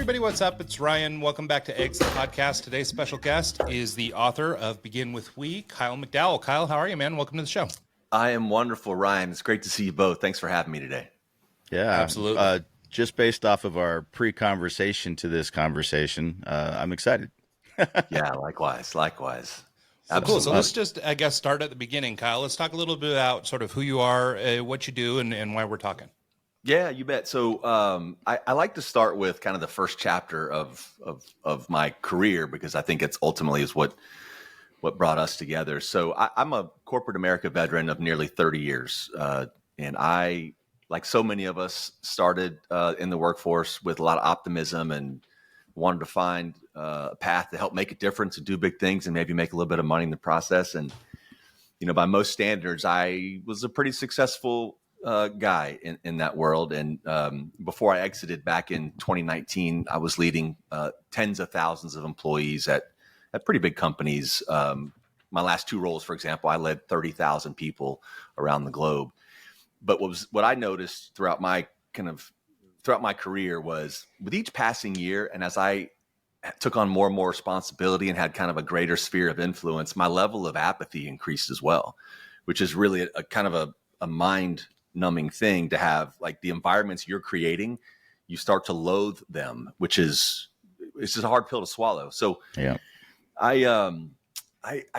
everybody, what's up? It's Ryan. Welcome back to Eggs, the podcast. Today's special guest is the author of Begin With We, Kyle McDowell. Kyle, how are you, man? Welcome to the show. I am wonderful, Ryan. It's great to see you both. Thanks for having me today. Yeah, absolutely. Just based off of our pre-conversation to this conversation, I'm excited. Yeah, likewise. So cool. So let's just, I guess, start at the beginning, Kyle. Let's talk a little bit about sort of who you are, what you do, and why we're talking. Yeah, you bet. So I like to start with kind of the first chapter of my career, because I think it's ultimately is what brought us together. So I'm a corporate America veteran of nearly 30 years. And I, like so many of us, started in the workforce with a lot of optimism and wanted to find a path to help make a difference and do big things and maybe make a little bit of money in the process. And, you know, by most standards, I was a pretty successful guy in that world. And before I exited back in 2019, I was leading tens of thousands of employees at pretty big companies. My last two roles, for example, I led 30,000 people around the globe. But what I noticed throughout my career was, with each passing year, and as I took on more and more responsibility and had kind of a greater sphere of influence, my level of apathy increased as well, which is really a kind of a mind-numbing thing to have. Like, the environments you're creating, you start to loathe them, which is, it's just a hard pill to swallow. So yeah, I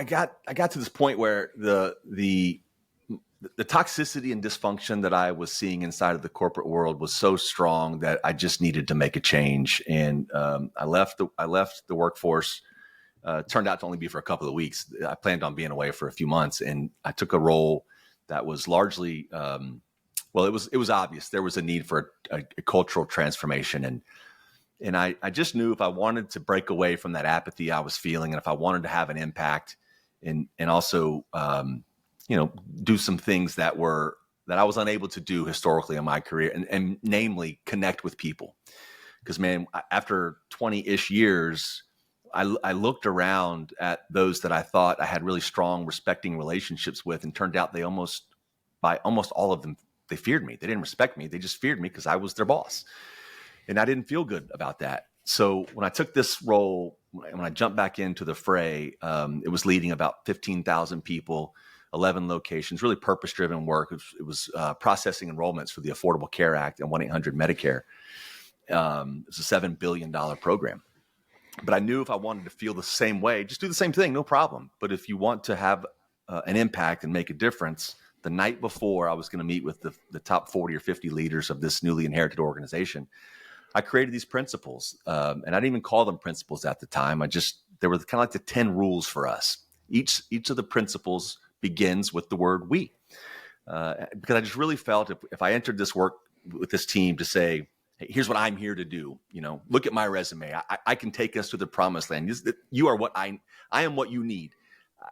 got to this point where the toxicity and dysfunction that I was seeing inside of the corporate world was so strong that I just needed to make a change. And I left the workforce. Turned out to only be for a couple of weeks. I planned on being away for a few months, and I took a role that was largely, it was obvious there was a need for a cultural transformation. And I just knew if I wanted to break away from that apathy I was feeling, and if I wanted to have an impact and also, do some things that I was unable to do historically in my career, and namely connect with people. Because, man, after 20-ish years, I looked around at those that I thought I had really strong, respecting relationships with, and turned out almost all of them, they feared me. They didn't respect me. They just feared me because I was their boss. And I didn't feel good about that. So when I took this role, when I jumped back into the fray, it was leading about 15,000 people, 11 locations, really purpose-driven work. It was processing enrollments for the Affordable Care Act and 1-800-MEDICARE. It was a $7 billion program. But I knew if I wanted to feel the same way, just do the same thing, no problem. But if you want to have an impact and make a difference, the night before I was going to meet with the top 40 or 50 leaders of this newly inherited organization, I created these principles. And I didn't even call them principles at the time. They were kind of like the 10 rules for us. Each of the principles begins with the word we. Because I just really felt if I entered this work with this team to say, hey, here's what I'm here to do. Look at my resume. I can take us to the promised land. You are what I am what you need.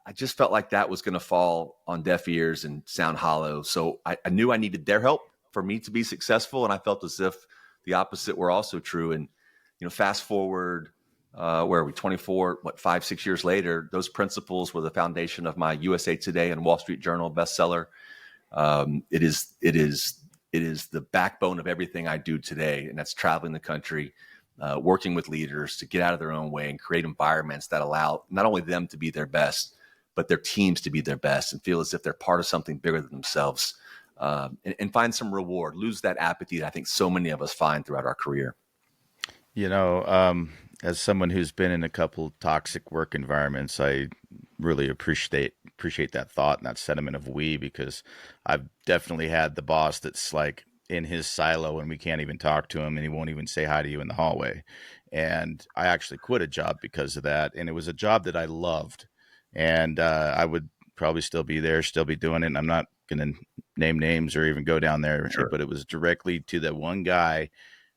I just felt like that was going to fall on deaf ears and sound hollow. So I knew I needed their help for me to be successful. And I felt as if the opposite were also true. And, fast forward, where are we, 5-6 years later, those principles were the foundation of my USA Today and Wall Street Journal bestseller. It is the backbone of everything I do today. And that's traveling the country, working with leaders to get out of their own way and create environments that allow not only them to be their best, but their teams to be their best and feel as if they're part of something bigger than themselves, and find some reward, lose that apathy that I think so many of us find throughout our career. As someone who's been in a couple toxic work environments, I really appreciate that thought and that sentiment of we, because I've definitely had the boss that's like in his silo and we can't even talk to him and he won't even say hi to you in the hallway. And I actually quit a job because of that. And it was a job that I loved, and I would probably still be there, still be doing it. And I'm not going to name names or even go down there, Sure. But it was directly to that one guy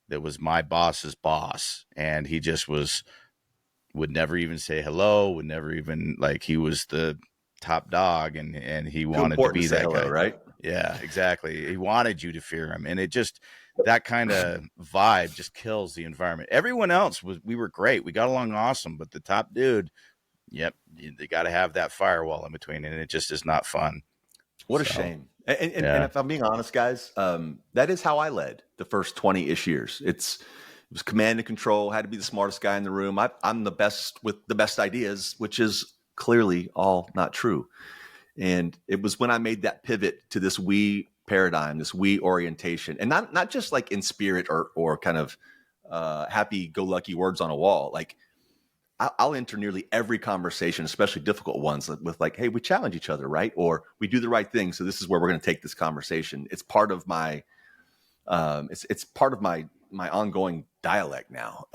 that was my boss's boss. And he just would never even say hello, would never even, like, he was the top dog, and he wanted to be that guy. Right? Yeah, exactly. He wanted you to fear him. And it just, that kind of vibe just kills the environment. Everyone else we were great. We got along awesome, but the top dude, yep, they got to have that firewall in between, and it just is not fun. What a shame. And if I'm being honest, guys, that is how I led the first 20-ish years. was command and control, had to be the smartest guy in the room. I'm the best with the best ideas, which is clearly all not true. And it was when I made that pivot to this we paradigm, this we orientation, and not just like in spirit or kind of happy go lucky words on a wall. Like I'll enter nearly every conversation, especially difficult ones, with like, hey, we challenge each other, right? Or we do the right thing. So this is where we're going to take this conversation. It's part of my it's part of my ongoing dialect now,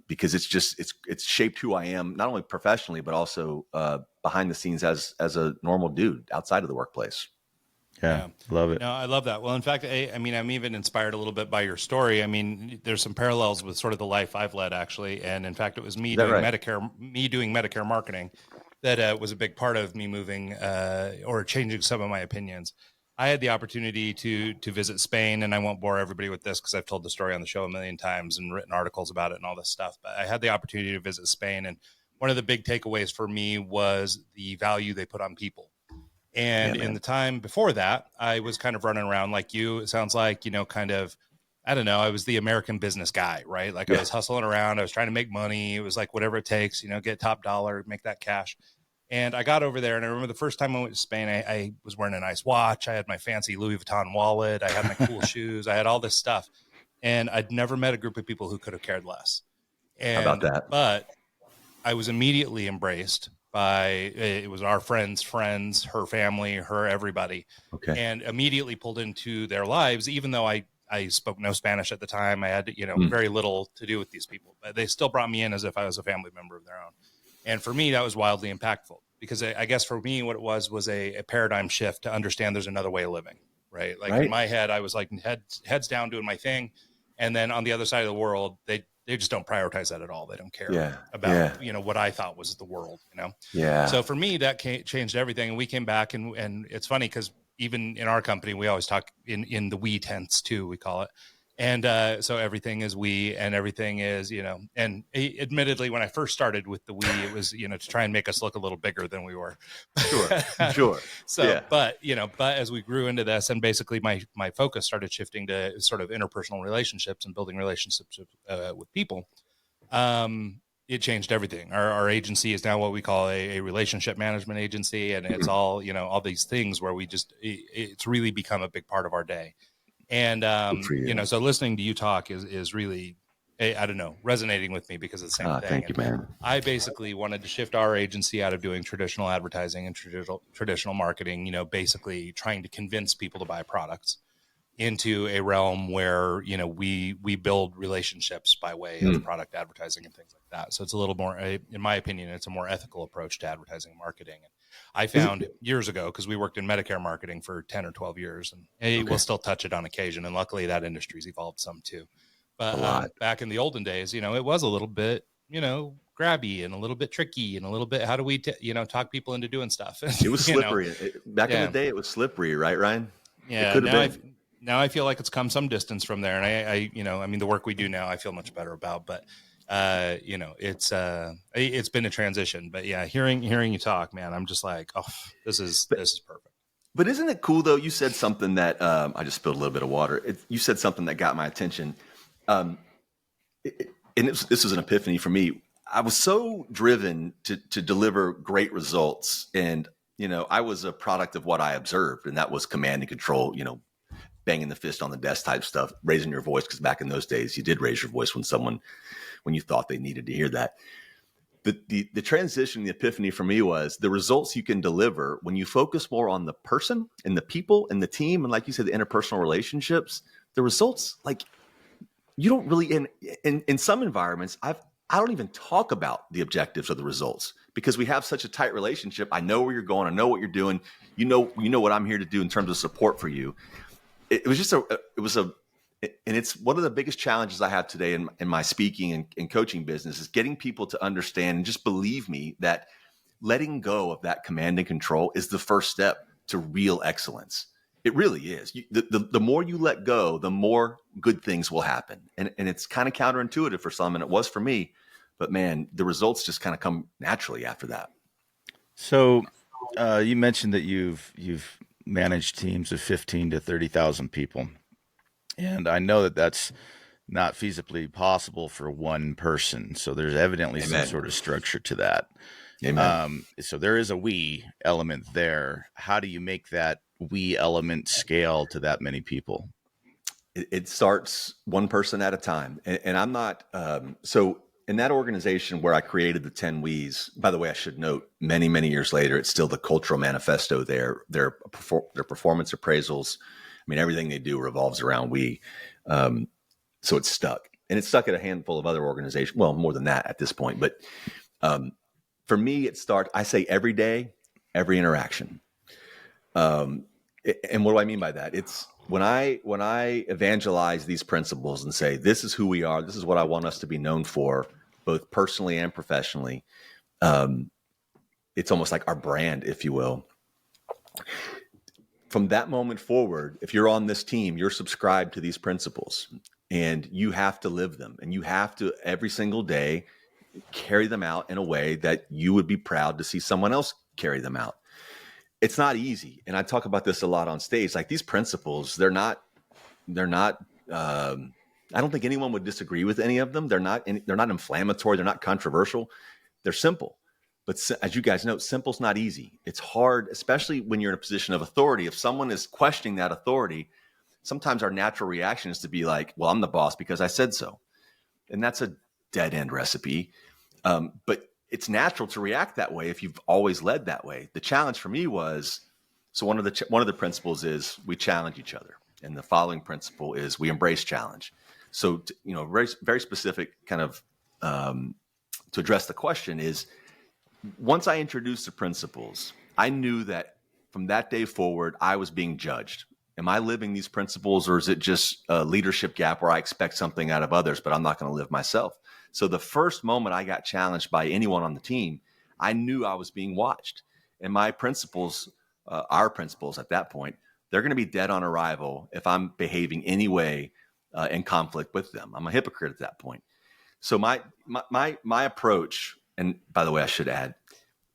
because it's shaped who I am, not only professionally, but also behind the scenes as a normal dude outside of the workplace. Yeah. Love it. No, I love that. Well, in fact, I mean, I'm even inspired a little bit by your story. I mean, there's some parallels with sort of the life I've led, actually. And in fact, it was me doing Medicare marketing that was a big part of me moving or changing some of my opinions. I had the opportunity to visit Spain, and I won't bore everybody with this because I've told the story on the show a million times and written articles about it and all this stuff. But I had the opportunity to visit Spain, and one of the big takeaways for me was the value they put on people. And in the time before that, I was kind of running around like you. It sounds like, kind of, I don't know, I was the American business guy, right? Like I was hustling around. I was trying to make money. It was like whatever it takes, get top dollar, make that cash. And I got over there, and I remember the first time I went to Spain, I was wearing a nice watch. I had my fancy Louis Vuitton wallet. I had my cool shoes. I had all this stuff. And I'd never met a group of people who could have cared less. And, how about that? But I was immediately embraced by, it was our friends, her family, her everybody. Okay. And immediately pulled into their lives, even though I spoke no Spanish at the time. I had, very little to do with these people. But they still brought me in as if I was a family member of their own. And for me, that was wildly impactful because I guess for me, what it was a paradigm shift to understand there's another way of living, right? Like in my head, I was like heads down doing my thing. And then on the other side of the world, they just don't prioritize that at all. They don't care about, what I thought was the world, Yeah. So for me, that changed everything. And we came back and it's funny because even in our company, we always talk in the we tense too, we call it. And so everything is we, and everything is, and admittedly, when I first started with the we, it was, to try and make us look a little bigger than we were. Sure. So, but as we grew into this, and basically my focus started shifting to sort of interpersonal relationships and building relationships with people. It changed everything. Our agency is now what we call a relationship management agency. And it's all, all these things where it's really become a big part of our day. And, so listening to you talk is really, I don't know, resonating with me because it's the same thing. Thank you, man. I basically wanted to shift our agency out of doing traditional advertising and traditional marketing, basically trying to convince people to buy products into a realm where, we build relationships by way of product advertising and things like that. So it's a little more, in my opinion, it's a more ethical approach to advertising and marketing. And I found years ago, because we worked in Medicare marketing for 10 or 12 years, and we'll still touch it on occasion. And luckily that industry's evolved some too. But back in the olden days, it was a little bit, grabby and a little bit tricky and a little bit, how do we, talk people into doing stuff? It was slippery. Back in the day, it was slippery, right, Ryan? Yeah. It could have been. Now I feel like it's come some distance from there. And the work we do now, I feel much better about, but it's been a transition. But yeah, hearing you talk, man, I'm just like, oh, this is perfect. But isn't it cool though? You said something that I just spilled a little bit of water. You said something that got my attention. This was an epiphany for me. I was so driven to deliver great results, and I was a product of what I observed, and that was command and control. Banging the fist on the desk type stuff, raising your voice, because back in those days, you did raise your voice when you thought they needed to hear that. The transition, the epiphany for me was the results you can deliver when you focus more on the person and the people and the team, and like you said, the interpersonal relationships. The results, like you don't really in some environments, I don't even talk about the objectives of the results because we have such a tight relationship. I know where you're going. I know what you're doing. You know what I'm here to do in terms of support for you. And it's one of the biggest challenges I have today in my speaking and coaching business is getting people to understand and just believe me that letting go of that command and control is the first step to real excellence. It really is. The more you let go, the more good things will happen. And it's kind of counterintuitive for some, and it was for me. But man, the results just kind of come naturally after that. So you mentioned that you've managed teams of 15 to 30,000 people. And I know that that's not feasibly possible for one person. So there's evidently Amen. some sort of structure to that. Amen. So there is a we element there. How do you make that we element scale to that many people? It starts one person at a time. And I'm not, so in that organization where I created the 10 We's, by the way, I should note many, many years later, it's still the cultural manifesto there. Their performance appraisals. I mean, everything they do revolves around we. So it's stuck, and it's stuck at a handful of other organizations. Well, more than that at this point. But for me, it starts, I say every day, every interaction. And what do I mean by that? It's when I evangelize these principles and say, this is who we are, this is what I want us to be known for, both personally and professionally. It's almost like our brand, if you will. From that moment forward, if you're on this team, you're subscribed to these principles and you have to live them, and you have to every single day carry them out in a way that you would be proud to see someone else carry them out. It's not easy. And I talk about this a lot on stage. Like, these principles, they're not, I don't think anyone would disagree with any of them. They're not inflammatory. They're not controversial. They're simple. But as you guys know, simple's not easy. It's hard, especially when you're in a position of authority. If someone is questioning that authority, sometimes our natural reaction is to be like, well, I'm the boss because I said so. And that's a dead end recipe. But it's natural to react that way if you've always led that way. The challenge for me was, so one of the principles is we challenge each other. And the following principle is we embrace challenge. So, very, very specific kind of, to address the question is, once I introduced the principles, I knew that from that day forward, I was being judged. Am I living these principles, or is it just a leadership gap where I expect something out of others, but I'm not going to live myself? So the first moment I got challenged by anyone on the team, I knew I was being watched. And my principles, our principles at that point, they're going to be dead on arrival if I'm behaving any way in conflict with them. I'm a hypocrite at that point. So my approach, and by the way, I should add,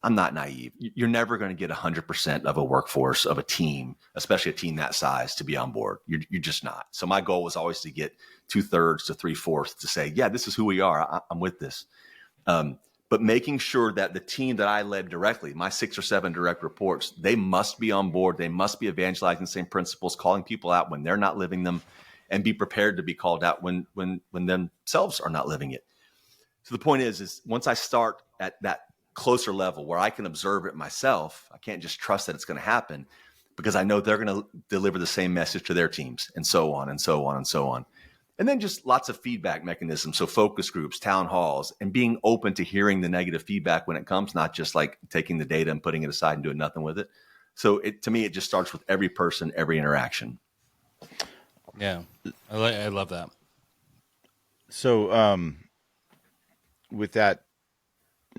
I'm not naive. You're never going to get 100% of a workforce of a team, especially a team that size, to be on board. You're just not. So my goal was always to get 2/3 to 3/4 to say, yeah, this is who we are. I'm with this. But making sure that the team that I led directly, my 6 or 7 direct reports, they must be on board. They must be evangelizing the same principles, calling people out when they're not living them, and be prepared to be called out when themselves are not living it. So the point is once I start at that closer level where I can observe it myself, I can't just trust that it's going to happen, because I know they're going to deliver the same message to their teams, and so on and so on and so on. And then just lots of feedback mechanisms. So focus groups, town halls, and being open to hearing the negative feedback when it comes, not just like taking the data and putting it aside and doing nothing with it. So to me, it just starts with every person, every interaction. Yeah. I love that. So, with that,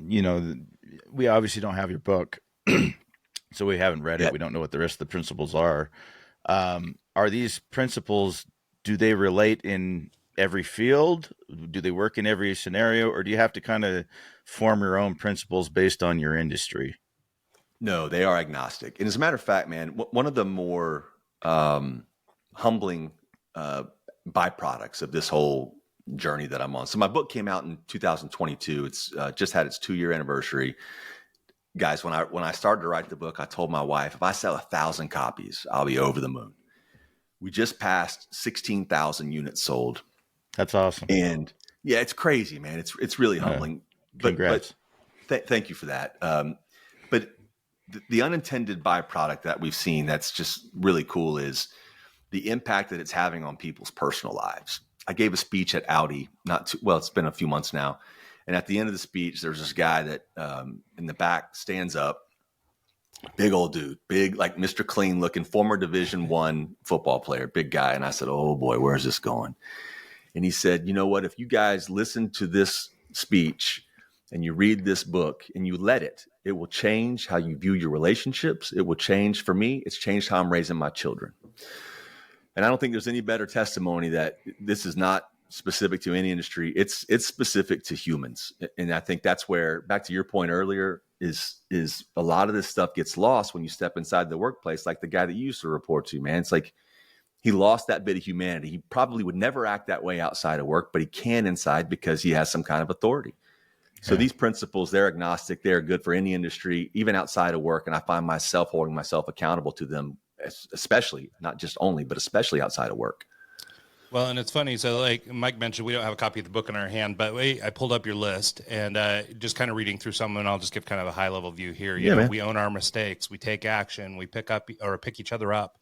we obviously don't have your book, so we haven't read it. We don't know what the rest of the principles are. Are these principles, do they relate in every field? Do they work in every scenario, or do you have to kind of form your own principles based on your industry? No, they are agnostic. And as a matter of fact, man, one of the more humbling byproducts of this whole journey that I'm on. So my book came out in 2022. It's just had its 2-year anniversary. Guys, when I started to write the book, I told my wife, if I sell 1,000 copies, I'll be over the moon. We just passed 16,000 units sold. That's awesome. And yeah, it's crazy, man. It's really humbling. Congrats. But thank you for that. But the unintended byproduct that we've seen that's just really cool is the impact that it's having on people's personal lives. I gave a speech at Audi, it's been a few months now. And at the end of the speech, there's this guy that in the back stands up, big old dude, big, like Mr. Clean looking, former Division I football player, big guy. And I said, oh boy, where's this going? And he said, you know what, if you guys listen to this speech and you read this book and you let it will change how you view your relationships. It will change, for me, it's changed how I'm raising my children. And I don't think there's any better testimony that this is not specific to any industry. It's specific to humans. And I think that's where, back to your point earlier, is a lot of this stuff gets lost when you step inside the workplace, like the guy that you used to report to, man. It's like he lost that bit of humanity. He probably would never act that way outside of work, but he can inside because he has some kind of authority. So these principles, they're agnostic. They're good for any industry, even outside of work. And I find myself holding myself accountable to them, especially, not just only, but especially outside of work. Well, and it's funny. So like Mike mentioned, we don't have a copy of the book in our hand, but I pulled up your list and just kind of reading through some, and I'll just give kind of a high level view here. You know, we own our mistakes. We take action. We pick each other up.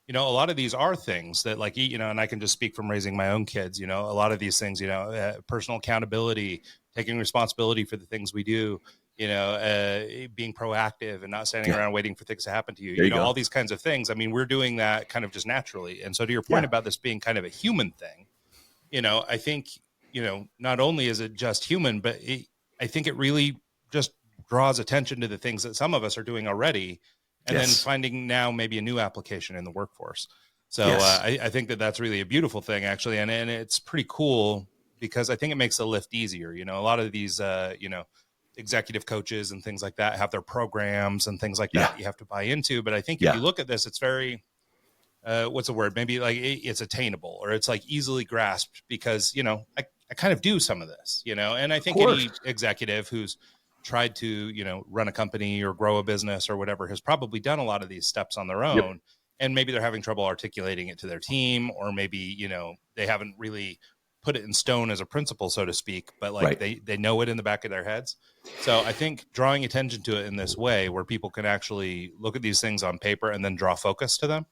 You know, a lot of these are things that like, you know, and I can just speak from raising my own kids, you know, a lot of these things, you know, personal accountability, taking responsibility for the things we do, you know, being proactive and not standing around waiting for things to happen to you. You know, all these kinds of things. I mean, we're doing that kind of just naturally. And so to your point about this being kind of a human thing, you know, I think, you know, not only is it just human, but I think it really just draws attention to the things that some of us are doing already. And then finding now maybe a new application in the workforce. So I think that that's really a beautiful thing, actually. And it's pretty cool because I think it makes the lift easier. You know, a lot of these, you know, executive coaches and things like that have their programs and things like that you have to buy into. But I think if you look at this, it's very, what's the word? Maybe like it's attainable or it's like easily grasped because, you know, I kind of do some of this, you know, and I think any executive who's tried to, you know, run a company or grow a business or whatever has probably done a lot of these steps on their own. And maybe they're having trouble articulating it to their team, or maybe, you know, they haven't really put it in stone as a principle, so to speak, but like they know it in the back of their heads. So I think drawing attention to it in this way where people can actually look at these things on paper and then draw focus to them,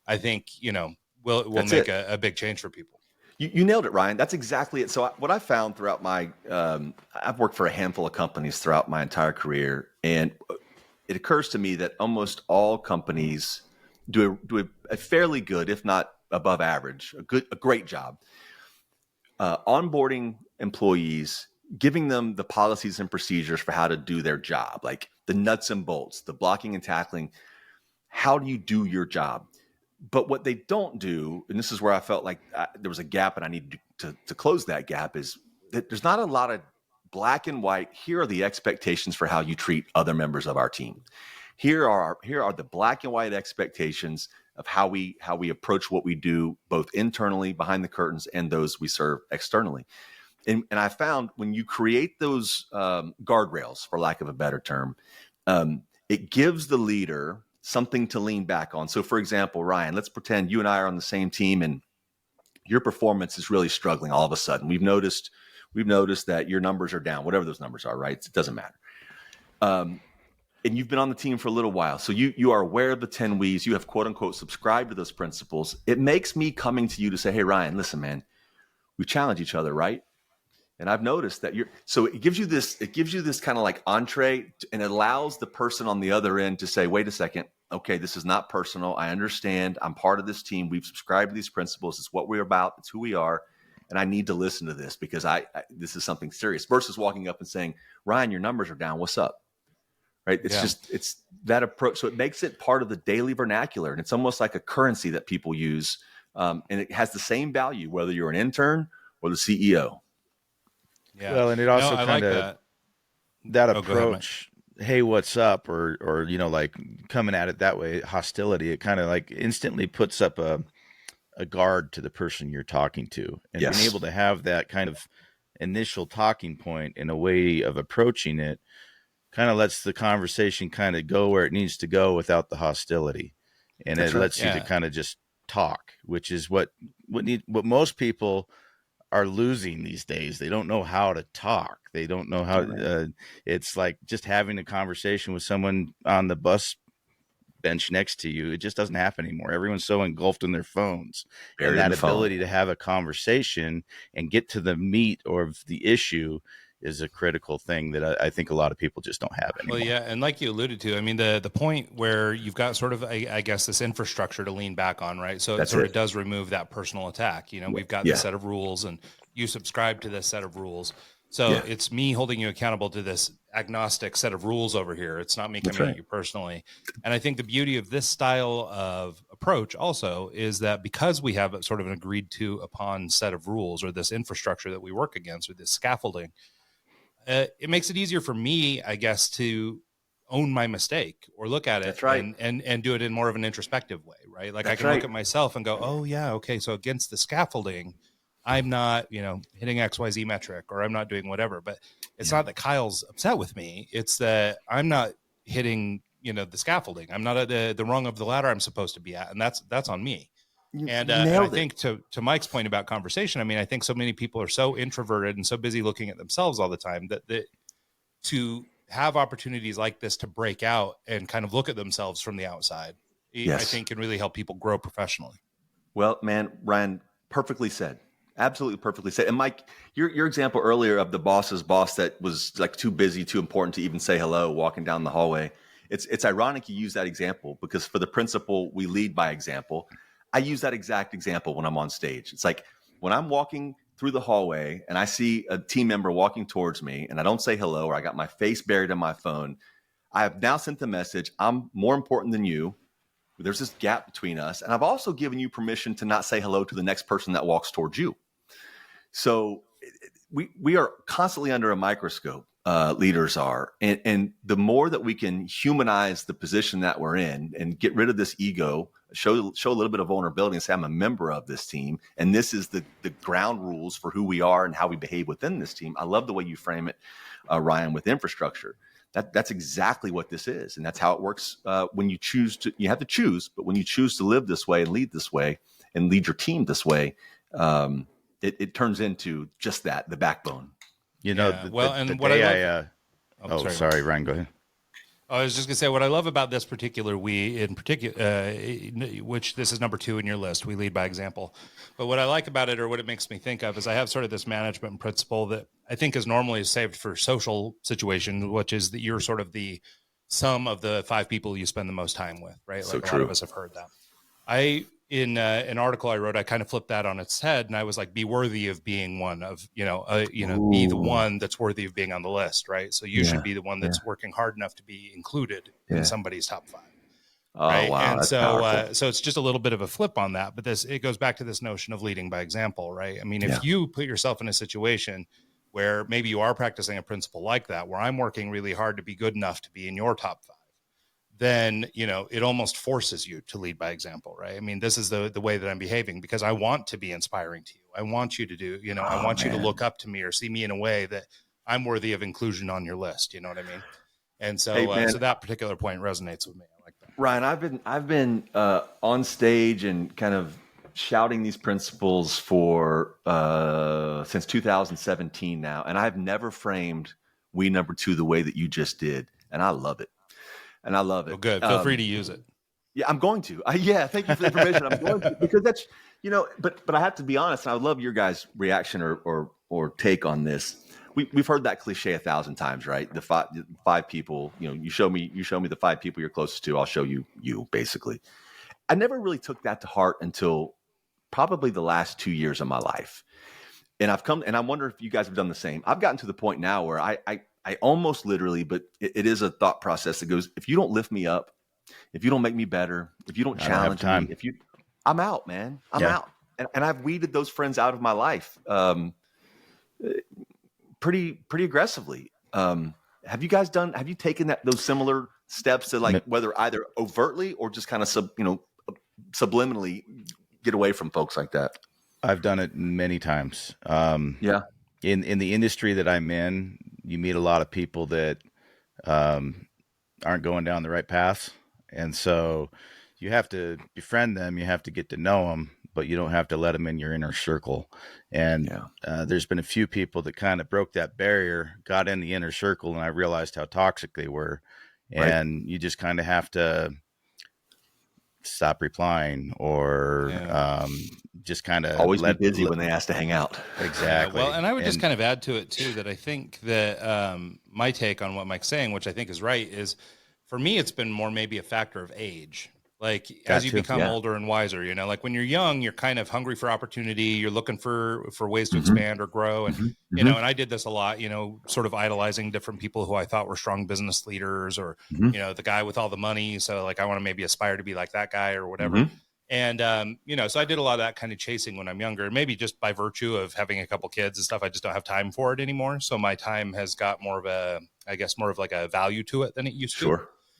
I think, you know, will make a big change for people. You nailed it, Ryan. That's exactly it. So what I found throughout my, I've worked for a handful of companies throughout my entire career, and it occurs to me that almost all companies do a fairly good, if not above average, a great job onboarding employees, giving them the policies and procedures for how to do their job, like the nuts and bolts, the blocking and tackling. How do you do your job? But what they don't do, and this is where I felt like there was a gap and I needed to close that gap, is that there's not a lot of black and white. Here are the expectations for how you treat other members of our team. Here are the black and white expectations of how we approach what we do, both internally, behind the curtains, and those we serve externally. And I found when you create those guardrails, for lack of a better term, it gives the leader something to lean back on. So for example, Ryan, let's pretend you and I are on the same team and your performance is really struggling all of a sudden. We've noticed that your numbers are down, whatever those numbers are, right? It doesn't matter. And you've been on the team for a little while. So you are aware of the 10 W's. You have quote unquote subscribed to those principles. It makes me coming to you to say, hey, Ryan, listen, man, we challenge each other, right? And I've noticed that so it gives you this kind of like entree, and it allows the person on the other end to say, wait a second, okay, this is not personal. I understand. I'm part of this team. We've subscribed to these principles. It's what we're about. It's who we are. And I need to listen to this because this is something serious, versus walking up and saying, Ryan, your numbers are down. What's up? Right. It's that approach. So it makes it part of the daily vernacular, and it's almost like a currency that people use. And it has the same value, whether you're an intern or the CEO. Yeah. Well, and it also kind of that approach, hey, what's up? Or, you know, like coming at it that way, hostility, it kind of like instantly puts up a guard to the person you're talking to, and being able to have that kind of initial talking point in a way of approaching it kind of lets the conversation kind of go where it needs to go without the hostility. And it lets you to kind of just talk, which is what most people are losing these days. They don't know how to talk. They don't know how it's like just having a conversation with someone on the bus bench next to you. It just doesn't happen anymore. Everyone's so engulfed in their phones. And that ability to have a conversation and get to the meat of the issue is a critical thing that I think a lot of people just don't have anymore. Well, yeah. And like you alluded to, I mean, the point where you've got sort of, I guess, this infrastructure to lean back on, right? So it sort of does remove that personal attack. You know, we've got this set of rules and you subscribe to this set of rules. So it's me holding you accountable to this agnostic set of rules over here. It's not me coming at you personally. And I think the beauty of this style of approach also is that because we have sort of an agreed to upon set of rules, or this infrastructure that we work against, or this scaffolding, it makes it easier for me, I guess, to own my mistake or look at it That's right. and do it in more of an introspective way, right? Like I That's can right. look at myself and go, oh yeah, okay, so against the scaffolding, I'm not, hitting XYZ metric, or I'm not doing whatever. But it's not that Kyle's upset with me. It's that I'm not hitting, the scaffolding. I'm not at the rung of the ladder I'm supposed to be at. And that's on me. And I think to Mike's point about conversation, I mean, I think so many people are so introverted and so busy looking at themselves all the time that to have opportunities like this to break out and kind of look at themselves from the outside, I think can really help people grow professionally. Well, man, Ryan, perfectly said. Absolutely perfectly said. And Mike, your example earlier of the boss's boss that was like too busy, too important to even say hello, walking down the hallway. It's ironic you use that example, because for the principle, we lead by example. I use that exact example when I'm on stage. It's like when I'm walking through the hallway and I see a team member walking towards me and I don't say hello, or I got my face buried in my phone, I have now sent the message, I'm more important than you. There's this gap between us. And I've also given you permission to not say hello to the next person that walks towards you. So we are constantly under a microscope, leaders are. And the more that we can humanize the position that we're in and get rid of this ego, show a little bit of vulnerability and say, I'm a member of this team. And this is the ground rules for who we are and how we behave within this team. I love the way you frame it, Ryan, with infrastructure. That's exactly what this is. And that's how it works when you choose to, you have to choose, but when you choose to live this way and lead this way and lead your team this way, it turns into just that, the backbone. Sorry, Ryan, go ahead. I was just gonna say what I love about this particular which this is number 2 in your list. We lead by example. But what I like about it, or what it makes me think of, is I have sort of this management principle that I think is normally saved for social situations, which is that you're sort of the sum of the 5 people you spend the most time with, right? So like true. A lot of us have heard that. In an article I wrote, I kind of flipped that on its head, and I was like, be worthy of being one of, be the one that's worthy of being on the list, right? So you should be the one that's working hard enough to be included in somebody's top 5. Oh, right? wow. And that's so it's just a little bit of a flip on that, but it goes back to this notion of leading by example, right? I mean, if you put yourself in a situation where maybe you are practicing a principle like that, where I'm working really hard to be good enough to be in your top 5, then, it almost forces you to lead by example, right? I mean, this is the way that I'm behaving because I want to be inspiring to you. I want you to do, I want you to look up to me or see me in a way that I'm worthy of inclusion on your list. You know what I mean? And so, so that particular point resonates with me. I like that. Ryan, I've been on stage and kind of shouting these principles for since 2017 now, and I've never framed we number 2 the way that you just did, and I love it. Oh, good. Feel free to use it. Yeah, I'm going to. Thank you for the information. I'm going to, because that's, but I have to be honest, and I would love your guys' reaction or take on this. We've heard that cliche 1,000 times, right? The five people, you show me the 5 people you're closest to, I'll show you, basically. I never really took that to heart until probably the last 2 years of my life. And I wonder if you guys have done the same. I've gotten to the point now where I almost literally, but it is a thought process that goes, if you don't lift me up, if you don't make me better, if you don't challenge me, I'm out, man. I'm out. And I've weeded those friends out of my life pretty aggressively. Have you taken those similar steps to, like, whether either overtly or just kind of subliminally get away from folks like that? I've done it many times. In the industry that I'm in, you meet a lot of people that aren't going down the right paths. And so you have to befriend them. You have to get to know them, but you don't have to let them in your inner circle. And there's been a few people that kind of broke that barrier, got in the inner circle, and I realized how toxic they were. And you just kind of have to stop replying or just kind of always be busy when they ask to hang out. Exactly. Well, and I would just kind of add to it too, that I think that my take on what Mike's saying, which I think is right, is for me, it's been more maybe a factor of age. Like as you become older and wiser, like when you're young, you're kind of hungry for opportunity. You're looking for ways to expand or grow. And, and I did this a lot, sort of idolizing different people who I thought were strong business leaders or, the guy with all the money. So like, I want to maybe aspire to be like that guy or whatever. And, so I did a lot of that kind of chasing when I'm younger, maybe just by virtue of having a couple kids and stuff. I just don't have time for it anymore. So my time has got more of like a value to it than it used to.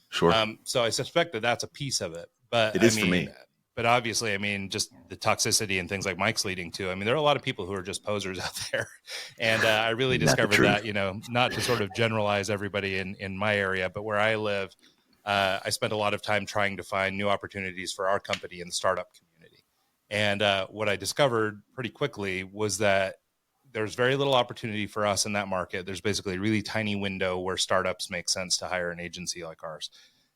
Sure. So I suspect that that's a piece of it, but it is for me. But obviously, just the toxicity and things like Mike's leading to. There are a lot of people who are just posers out there. And I really discovered that, not to sort of generalize everybody in my area, but where I live, I spent a lot of time trying to find new opportunities for our company in the startup community. And what I discovered pretty quickly was that there's very little opportunity for us in that market. There's basically a really tiny window where startups make sense to hire an agency like ours.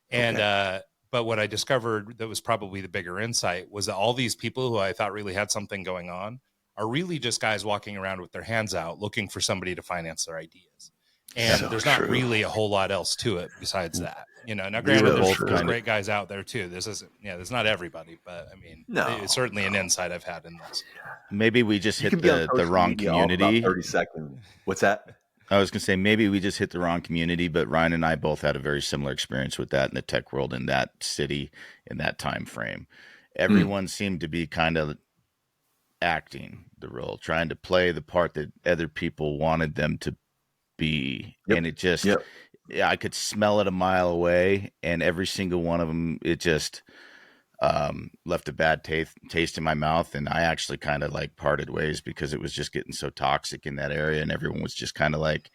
And, but what I discovered that was probably the bigger insight was that all these people who I thought really had something going on are really just guys walking around with their hands out looking for somebody to finance their ideas. And there's not really a whole lot else to it besides that. Now granted, there's great guys out there too. This isn't, there's not everybody, but it's certainly an insight I've had in this. Maybe we just hit the wrong community. 30 seconds. What's that? I was going to say, maybe we just hit the wrong community, but Ryan and I both had a very similar experience with that in the tech world, in that city, in that time frame. Everyone seemed to be kind of acting the role, trying to play the part that other people wanted them to be. And it just, I could smell it a mile away, and every single one of them, it just left a bad taste in my mouth. And I actually kind of like parted ways because it was just getting so toxic in that area, and everyone was just kind of like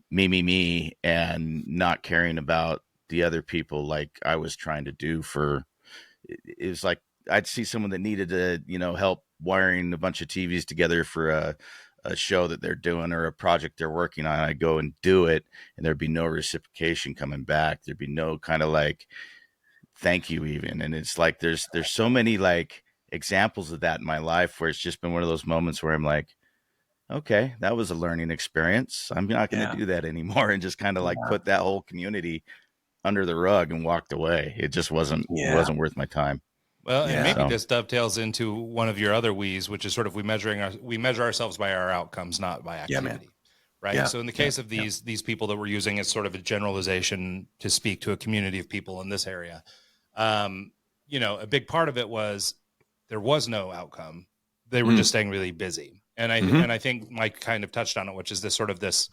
me, and not caring about the other people like I was trying to do. It was like I'd see someone that needed to, help wiring a bunch of TVs together for a show that they're doing or a project they're working on. I'd go and do it, and there'd be no reciprocation coming back. There'd be no kind of like thank you even. And it's like there's so many like examples of that in my life where it's just been one of those moments where I'm like, okay, that was a learning experience. I'm not going to do that anymore, and just kind of like put that whole community under the rug and walked away. It just wasn't worth my time. Well, and maybe this dovetails into one of your other we's, which is sort of we measure ourselves by our outcomes, not by activity. Right. Yeah. So in the case of these people that we're using as sort of a generalization to speak to a community of people in this area, a big part of it was there was no outcome. They were just staying really busy. And I think Mike kind of touched on it, which is this sort of this,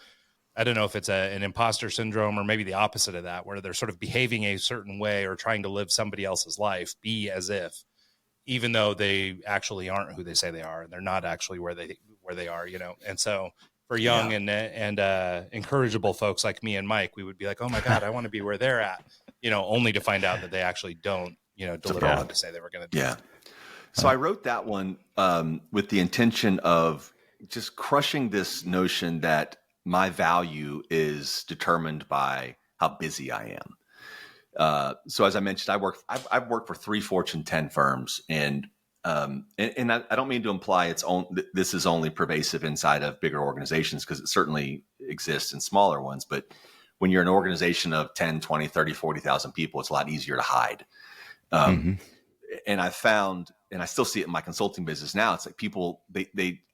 I don't know if it's an imposter syndrome or maybe the opposite of that, where they're sort of behaving a certain way or trying to live somebody else's life, be as if, even though they actually aren't who they say they are, and they're not actually where they are, And so for young and incorrigible folks like me and Mike, we would be like, oh my God, I want to be where they're at, only to find out that they actually don't, deliver what they say they were going to do. Yeah. So I wrote that one with the intention of just crushing this notion that my value is determined by how busy I am. So as I mentioned, I've worked for 3 Fortune 10 firms, and I don't mean to imply this is only pervasive inside of bigger organizations, because it certainly exists in smaller ones. But when you're an organization of 10, 20, 30, 40,000 people, it's a lot easier to hide. And I found, and I still see it in my consulting business now, it's like people,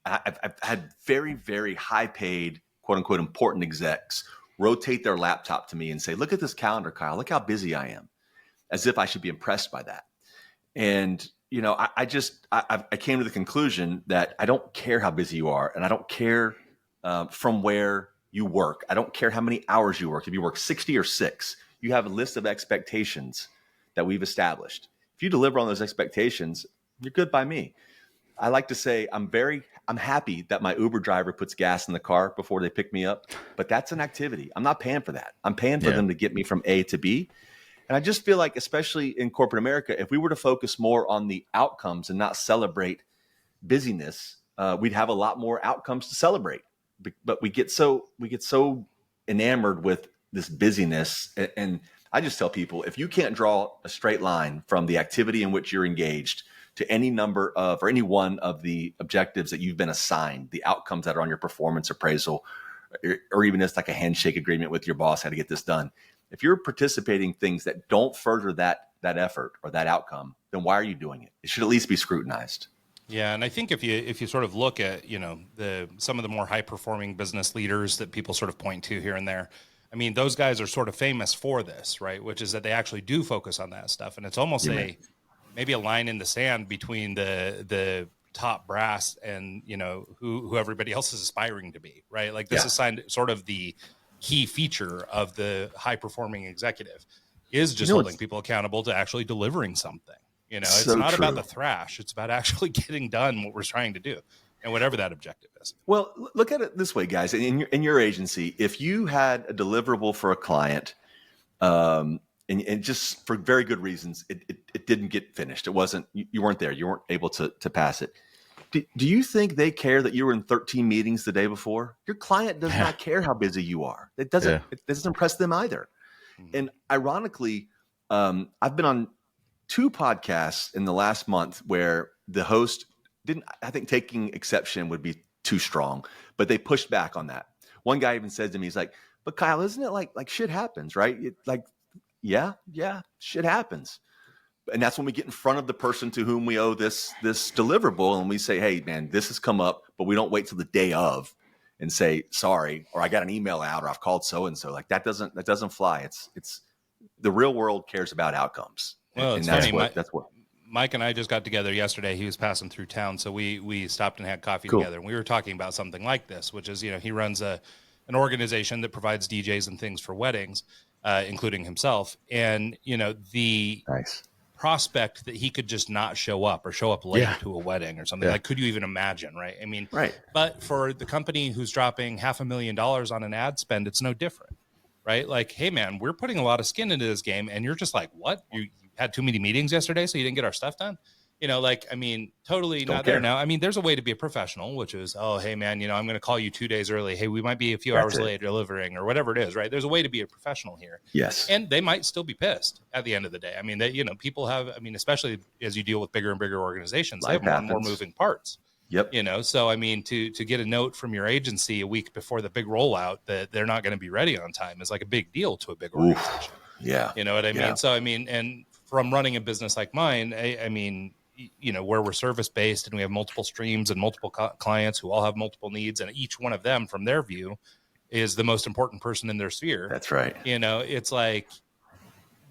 I've had very, very high paid, quote unquote, important execs rotate their laptop to me and say, look at this calendar, Kyle, look how busy I am, as if I should be impressed by that. And, I came to the conclusion that I don't care how busy you are, and I don't care from where you work. I don't care how many hours you work. If you work 60 or 6, you have a list of expectations that we've established. If you deliver on those expectations, you're good by me. I like to say I'm happy that my Uber driver puts gas in the car before they pick me up, but that's an activity. I'm not paying for that. I'm paying for them to get me from A to B. And I just feel like, especially in corporate America, if we were to focus more on the outcomes and not celebrate busyness, we'd have a lot more outcomes to celebrate. But we get so enamored with this busyness. And I just tell people, if you can't draw a straight line from the activity in which you're engaged to any number of, or any one of the objectives that you've been assigned, the outcomes that are on your performance appraisal, or even just like a handshake agreement with your boss, how to get this done. If you're participating things that don't further that effort or that outcome, then why are you doing it? It should at least be scrutinized. Yeah, and I think if you sort of look at some of the more high performing business leaders that people sort of point to here and there, those guys are sort of famous for this, right? Which is that they actually do focus on that stuff, and it's almost maybe a line in the sand between the top brass and, you know, who everybody else is aspiring to be, right? Like this is sort of the key feature of the high performing executive is just holding people accountable to actually delivering something. You know, it's not about the thrash. It's about actually getting done what we're trying to do and whatever that objective is. Well, look at it this way, guys. In your agency, if you had a deliverable for a client, and just for very good reasons, it didn't get finished. It wasn't, you weren't there. You weren't able to pass it. Do you think they care that you were in 13 meetings the day before? Your client does not care how busy you are. It doesn't impress them either. And ironically, I've been on 2 podcasts in the last month where the host didn't, I think taking exception would be too strong, but they pushed back on that. One guy even said to me, he's like, but Kyle, isn't it like shit happens, right? Yeah, shit happens. And that's when we get in front of the person to whom we owe this deliverable, and we say, hey, man, this has come up, but we don't wait till the day of and say, sorry, or I got an email out, or I've called so-and-so. Like that doesn't fly. It's the real world cares about outcomes. Well, and it's that's what Mike and I just got together yesterday. He was passing through town, so we stopped and had coffee together, and we were talking about something like this, which is, you know, he runs an organization that provides DJs and things for weddings, including himself. And, you know, the prospect that he could just not show up or show up late to a wedding or something, like, could you even imagine? Right. I mean, but for the company who's dropping $500,000 on an ad spend, it's no different. Right. Like, hey, man, we're putting a lot of skin into this game. And you're just like, what? You had too many meetings yesterday, so you didn't get our stuff done? You know, like, I mean, totally not there now. I mean, there's a way to be a professional, which is, oh, hey, man, you know, I'm going to call you 2 days early. Hey, we might be a few hours late delivering or whatever it is, right? There's a way to be a professional here. Yes. And they might still be pissed at the end of the day. I mean, you know, people have, I mean, especially as you deal with bigger and bigger organizations, they have more and more moving parts. Yep. You know, so, I mean, to get a note from your agency a week before the big rollout that they're not going to be ready on time is like a big deal to a big organization. Yeah. You know what I mean? So, I mean, and from running a business like mine, I mean, you know, where we're service based and we have multiple streams and multiple clients who all have multiple needs, and each one of them from their view is the most important person in their sphere. That's right. You know, it's like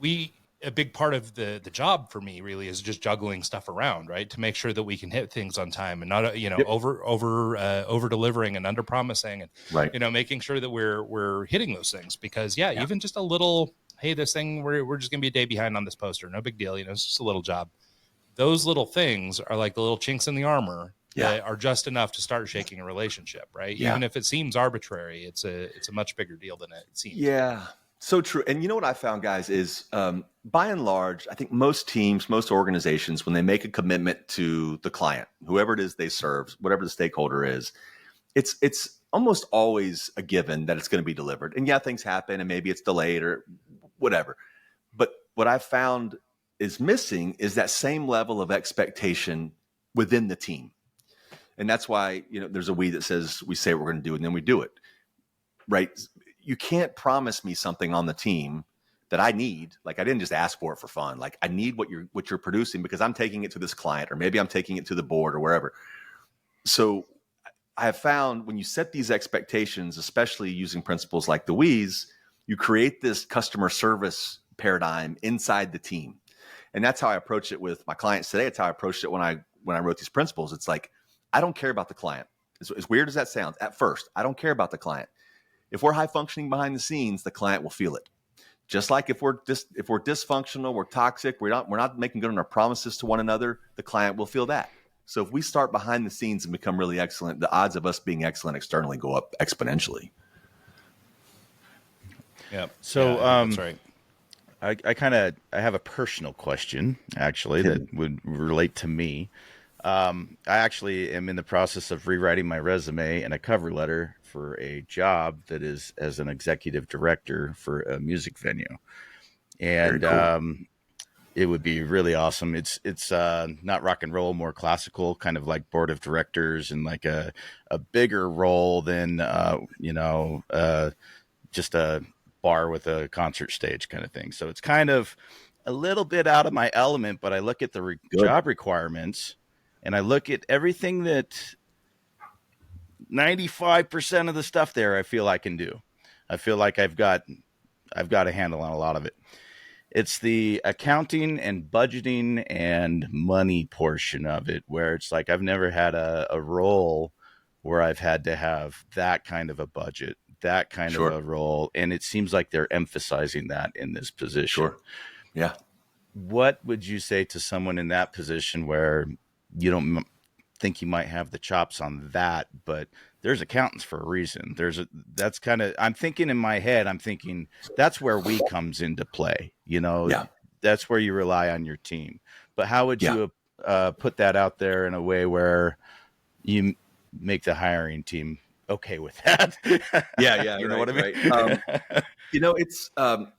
a big part of the job for me really is just juggling stuff around, right? To make sure that we can hit things on time and not, you know, over delivering and under promising, and, you know, making sure that we're hitting those things, because even just a little, hey, this thing, we're just gonna be a day behind on this poster. No big deal. You know, it's just a little job. Those little things are like the little chinks in the armor that are just enough to start shaking a relationship, right? Even if it seems arbitrary, it's a much bigger deal than it seems. Yeah, so true. And you know what I found, guys, is by and large, I think most teams, most organizations, when they make a commitment to the client, whoever it is they serve, whatever the stakeholder is, it's almost always a given that it's going to be delivered. And things happen and maybe it's delayed or whatever. But what I've found is missing is that same level of expectation within the team. And that's why, you know, there's a we that says we say what we're going to do and then we do it, right? You can't promise me something on the team that I need. Like, I didn't just ask for it for fun. Like, I need what you're producing because I'm taking it to this client, or maybe I'm taking it to the board or wherever. So I have found when you set these expectations, especially using principles like the we's, you create this customer service paradigm inside the team. And that's how I approach it with my clients today. It's how I approached it when I wrote these principles. It's like, I don't care about the client. As weird as that sounds, at first, I don't care about the client. If we're high functioning behind the scenes, the client will feel it. Just like if we're dysfunctional, we're toxic, we're not making good on our promises to one another, the client will feel that. So if we start behind the scenes and become really excellent, the odds of us being excellent externally go up exponentially. Yeah. So that's right. I have a personal question, actually, that would relate to me. I actually am in the process of rewriting my resume and a cover letter for a job that is as an executive director for a music venue. And cool. It would be really awesome. It's not rock and roll, more classical, kind of like board of directors, and like a bigger role than, just a bar with a concert stage kind of thing. So it's kind of a little bit out of my element, but I look at the job requirements and I look at everything that 95% of the stuff there I feel I can do. I feel like I've got a handle on a lot of it. It's the accounting and budgeting and money portion of it, where it's like I've never had a role where I've had to have that kind of a budget, that kind of Sure. a role. And it seems like they're emphasizing that in this position. Sure. Yeah. What would you say to someone in that position where you don't think you might have the chops on that, but there's accountants for a reason? That's kind of, I'm thinking in my head, I'm thinking that's where we comes into play. Yeah. That's where you rely on your team. But how would you put that out there in a way where you make the hiring team okay with that? Yeah. You know what I mean? Right. It's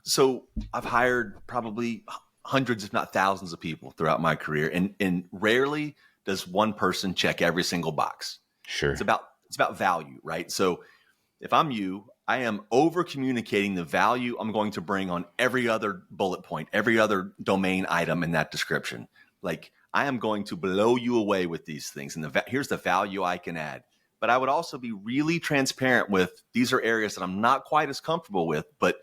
so I've hired probably hundreds, if not thousands of people throughout my career. And rarely does one person check every single box. Sure. It's about value, right? So if I'm you, I am over communicating the value I'm going to bring on every other bullet point, every other domain item in that description. Like, I am going to blow you away with these things. And here's the value I can add. But I would also be really transparent with, these are areas that I'm not quite as comfortable with, but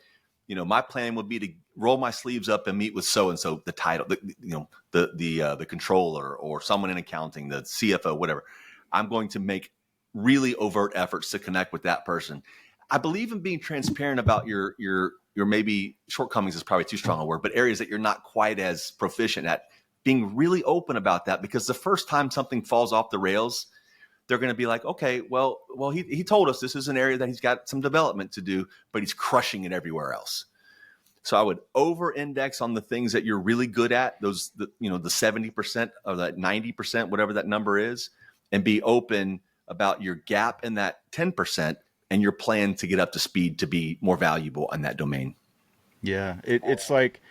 my plan would be to roll my sleeves up and meet with so-and-so, the title, the controller or someone in accounting, the CFO, whatever. I'm going to make really overt efforts to connect with that person. I believe in being transparent about your maybe shortcomings is probably too strong a word, but areas that you're not quite as proficient at, being really open about that, because the first time something falls off the rails, they're going to be like, okay, well, he told us this is an area that he's got some development to do, but he's crushing it everywhere else. So I would over-index on the things that you're really good at, the 70% or that 90%, whatever that number is, and be open about your gap in that 10% and your plan to get up to speed to be more valuable in that domain. Yeah, it's like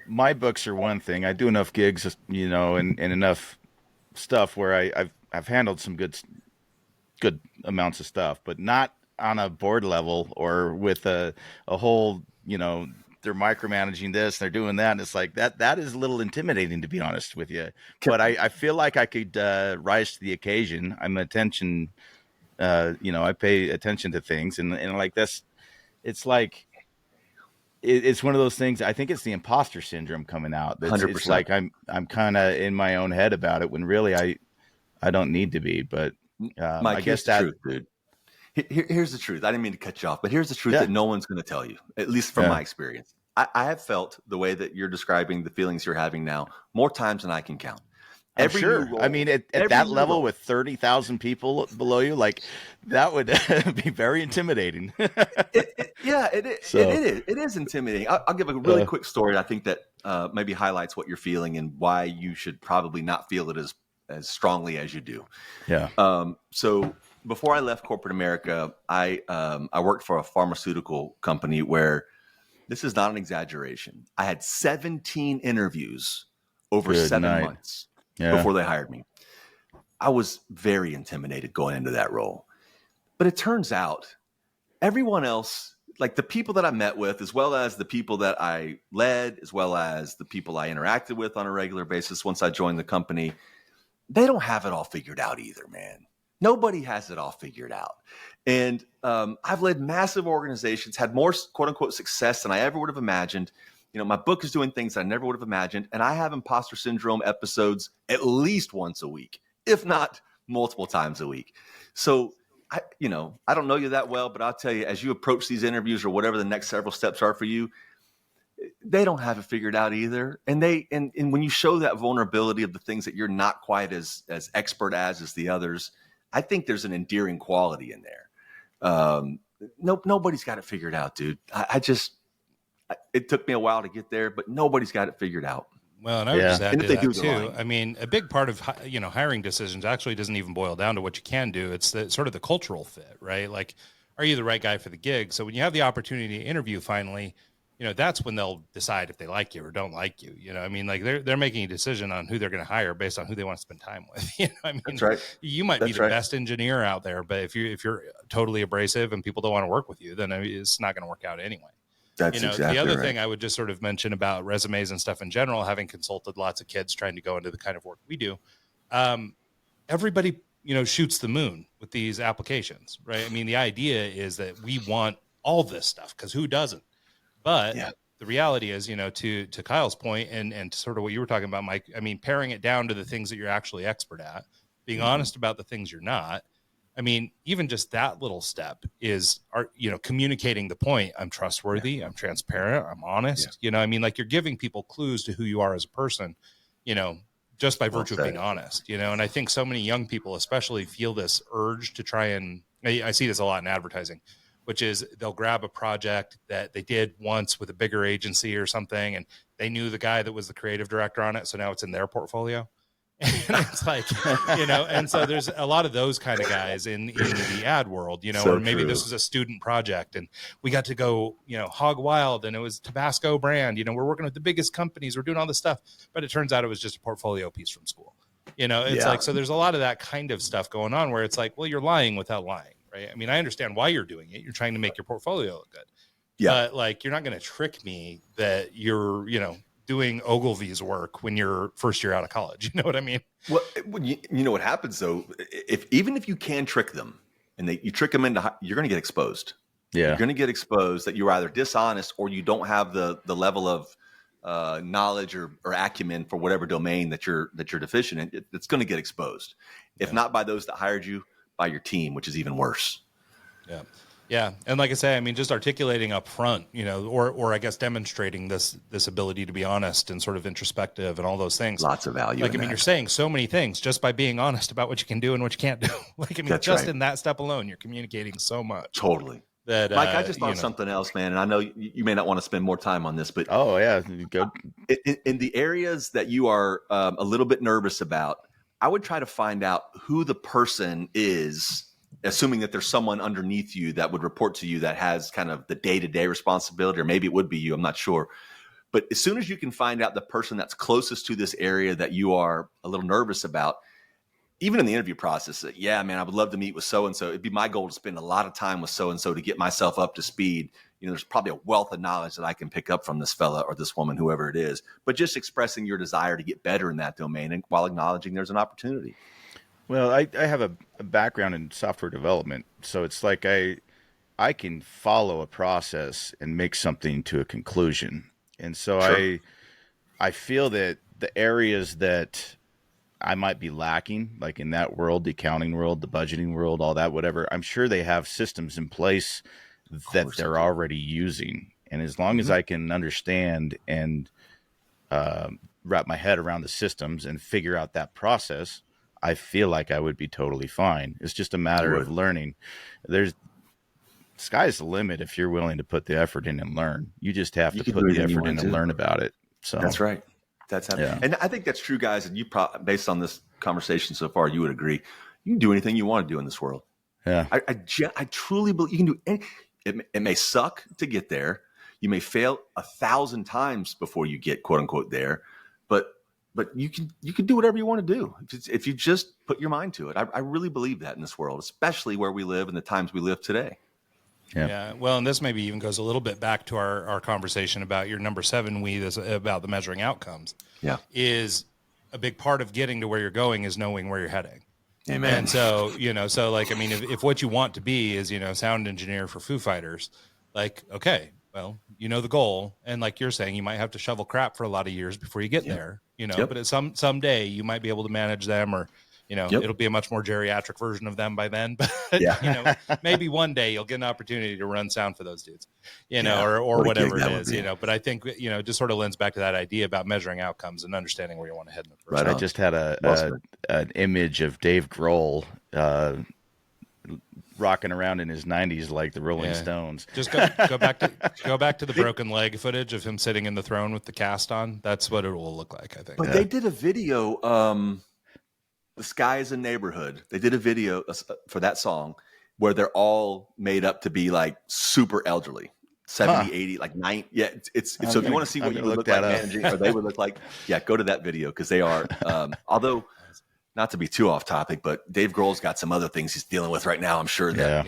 my books are one thing. I do enough gigs, and enough stuff where I've handled some good amounts of stuff, but not on a board level or with a whole, they're micromanaging this, they're doing that. And it's like that is a little intimidating, to be honest with you. But I feel like I could rise to the occasion. I'm attention, I pay attention to things, and like this, it's like, it's one of those things. I think it's the imposter syndrome coming out. 100%. It's like I'm kind of in my own head about it when really I don't need to be. But Mike, I guess the truth, dude. Here's the truth. I didn't mean to cut you off, but here's the truth that no one's going to tell you, at least from my experience. I have felt the way that you're describing the feelings you're having now more times than I can count. Sure. Role, I mean, at that level role, with 30,000 people below you, like that would be very intimidating. It is intimidating. I'll give a really quick story. I think that maybe highlights what you're feeling and why you should probably not feel it as strongly as you do. Yeah. So before I left corporate America, I worked for a pharmaceutical company where, this is not an exaggeration, I had 17 interviews over 7 months before they hired me. I was very intimidated going into that role. But it turns out everyone else, like the people that I met with, as well as the people that I led, as well as the people I interacted with on a regular basis once I joined the company, they don't have it all figured out either, man. Nobody has it all figured out. And I've led massive organizations, had more quote unquote success than I ever would have imagined. My book is doing things I never would have imagined. And I have imposter syndrome episodes at least once a week, if not multiple times a week. So, I don't know you that well, but I'll tell you, as you approach these interviews or whatever the next several steps are for you, they don't have it figured out either. And when you show that vulnerability of the things that you're not quite as expert as the others, I think there's an endearing quality in there. Nobody's got it figured out, dude. It took me a while to get there, but nobody's got it figured out. Well, and I would just add to that too. I mean, a big part of hiring decisions actually doesn't even boil down to what you can do. It's sort of the cultural fit, right? Like, are you the right guy for the gig? So when you have the opportunity to interview, finally, that's when they'll decide if they like you or don't like you. I mean, like they're making a decision on who they're going to hire based on who they want to spend time with. I mean, that's right. You might be the best engineer out there, but if you're totally abrasive and people don't want to work with you, then it's not going to work out anyway. That's exactly the other right. thing I would just sort of mention about resumes and stuff in general, having consulted lots of kids trying to go into the kind of work we do, everybody, shoots the moon with these applications, right? I mean, the idea is that we want all this stuff because who doesn't? But the reality is, to Kyle's point and sort of what you were talking about, Mike, I mean, paring it down to the things that you're actually expert at, being honest about the things you're not. I mean, even just that little step is, communicating the point. I'm trustworthy. I'm transparent. I'm honest. I mean, like, you're giving people clues to who you are as a person, just by virtue of being honest, and I think so many young people especially feel this urge to try and, I see this a lot in advertising, which is they'll grab a project that they did once with a bigger agency or something, and they knew the guy that was the creative director on it, so now it's in their portfolio. And it's like, and so there's a lot of those kind of guys in the ad world, So or maybe true. this was a student project and we got to go, hog wild, and it was Tabasco brand, we're working with the biggest companies, we're doing all this stuff, but it turns out it was just a portfolio piece from school. It's like, so there's a lot of that kind of stuff going on where it's like, well, you're lying without lying, right? I mean, I understand why you're doing it. You're trying to make your portfolio look good. Yeah. But like, you're not going to trick me that you're, doing Ogilvy's work when you're first year out of college. You know what I mean? Well, you know what happens though, even if you can trick them and you trick them into, you're going to get exposed. Yeah. You're going to get exposed that you're either dishonest or you don't have the level of knowledge or acumen for whatever domain that you're deficient in. It's going to get exposed. If not by those that hired you, by your team, which is even worse. Yeah. Yeah. And like I say, I mean, just articulating up front, or I guess demonstrating this ability to be honest and sort of introspective and all those things. Lots of value. Like, I mean, you're saying so many things just by being honest about what you can do and what you can't do. Like, I mean, that's just right. In that step alone, you're communicating so much. Totally. That, Mike, I just thought something else, man. And I know you may not want to spend more time on this, but oh yeah, go. In the areas that you are a little bit nervous about, I would try to find out who the person is, assuming that there's someone underneath you that would report to you that has kind of the day-to-day responsibility, or maybe it would be you, I'm not sure. But as soon as you can find out the person that's closest to this area that you are a little nervous about, even in the interview process, yeah, man, I would love to meet with so-and-so. It'd be my goal to spend a lot of time with so-and-so to get myself up to speed. There's probably a wealth of knowledge that I can pick up from this fella or this woman, whoever it is, but just expressing your desire to get better in that domain and while acknowledging there's an opportunity. Well, I have a background in software development, so it's like I can follow a process and make something to a conclusion. And so sure. I feel that the areas that I might be lacking, like in that world, the accounting world, the budgeting world, all that, whatever, I'm sure they have systems in place that they're already using. And as long as I can understand and wrap my head around the systems and figure out that process, I feel like I would be totally fine. It's just a matter of learning. Sky's the limit if you're willing to put the effort in and learn. You just have to put the effort in and learn about it. So that's right. And I think that's true, guys. And you based on this conversation so far, you would agree. You can do anything you want to do in this world. Yeah. I truly believe you can do anything. It may suck to get there. You may fail 1,000 times before you get quote unquote there, but you can do whatever you want to do if you just put your mind to it. I really believe that in this world, especially where we live and the times we live today. Yeah. Well, and this maybe even goes a little bit back to our conversation about your number 7, about the measuring outcomes. Yeah. Is a big part of getting to where you're going is knowing where you're heading. Amen. And so, so like, I mean, if what you want to be is, sound engineer for Foo Fighters, like, okay, well, the goal. And like you're saying, you might have to shovel crap for a lot of years before you get there, but at someday you might be able to manage them, or, it'll be a much more geriatric version of them by then. But, maybe one day you'll get an opportunity to run sound for those dudes, or whatever it is, but I think, it just sort of lends back to that idea about measuring outcomes and understanding where you want to head in the first. Right. I just had an image of Dave Grohl, rocking around in his 90s like the Rolling Stones. Just go back to the broken leg footage of him sitting in the throne with the cast on. That's what it will look like, I think. But they did a video, The Sky is a Neighborhood. They did a video for that song where they're all made up to be like super elderly. 70, 80, like 90. Yeah, it's so if you want to see what you would look like managing, or they would look like, go to that video, because they are, although not to be too off topic, but Dave Grohl's got some other things he's dealing with right now. I'm sure that